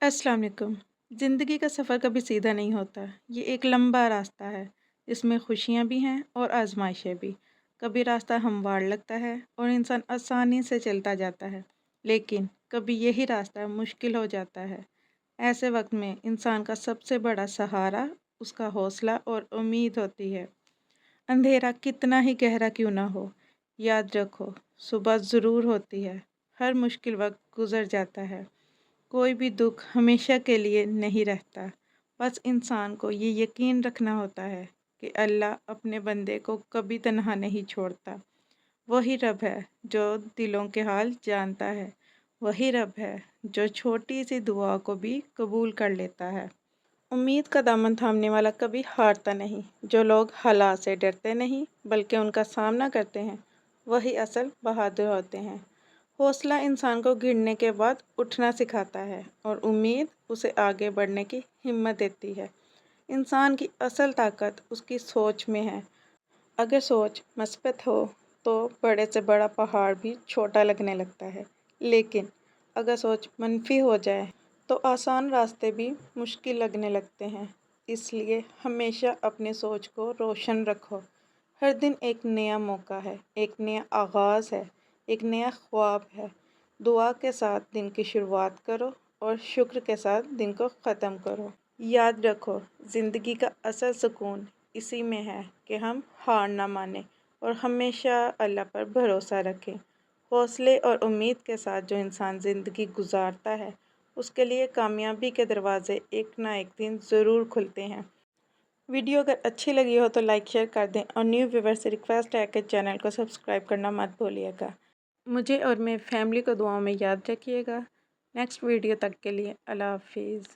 अस्सलाम वालेकुम। ज़िंदगी का सफ़र कभी सीधा नहीं होता। ये एक लंबा रास्ता है जिसमें खुशियाँ भी हैं और आजमाइशें भी। कभी रास्ता हमवार लगता है और इंसान आसानी से चलता जाता है, लेकिन कभी यही रास्ता मुश्किल हो जाता है। ऐसे वक्त में इंसान का सबसे बड़ा सहारा उसका हौसला और उम्मीद होती है। अंधेरा कितना ही गहरा क्यों ना हो, याद रखो सुबह ज़रूर होती है। हर मुश्किल वक्त गुज़र जाता है। कोई भी दुख हमेशा के लिए नहीं रहता। बस इंसान को ये यकीन रखना होता है कि अल्लाह अपने बंदे को कभी तन्हा नहीं छोड़ता। वही रब है जो दिलों के हाल जानता है। वही रब है जो छोटी सी दुआ को भी कबूल कर लेता है। उम्मीद का दामन थामने वाला कभी हारता नहीं। जो लोग हालात से डरते नहीं बल्कि उनका सामना करते हैं, वही असल बहादुर होते हैं। हौसला इंसान को गिरने के बाद उठना सिखाता है और उम्मीद उसे आगे बढ़ने की हिम्मत देती है। इंसान की असल ताकत उसकी सोच में है। अगर सोच मस्बत हो तो बड़े से बड़ा पहाड़ भी छोटा लगने लगता है, लेकिन अगर सोच मनफी हो जाए तो आसान रास्ते भी मुश्किल लगने लगते हैं। इसलिए हमेशा अपनी सोच को रोशन रखो। हर दिन एक नया मौका है, एक नया आगाज़ है, एक नया ख्वाब है। दुआ के साथ दिन की शुरुआत करो और शुक्र के साथ दिन को ख़त्म करो। याद रखो, ज़िंदगी का असल सुकून इसी में है कि हम हार ना माने और हमेशा अल्लाह पर भरोसा रखें। हौसले और उम्मीद के साथ जो इंसान ज़िंदगी गुजारता है, उसके लिए कामयाबी के दरवाज़े एक ना एक दिन ज़रूर खुलते हैं। वीडियो अगर अच्छी लगी हो तो लाइक शेयर कर दें और न्यू व्यूवर से रिक्वेस्ट है कि चैनल को सब्सक्राइब करना मत भूलिएगा। मुझे और मेरी फैमिली को दुआओं में याद रखिएगा। नेक्स्ट वीडियो तक के लिए अल्लाह हाफिज़।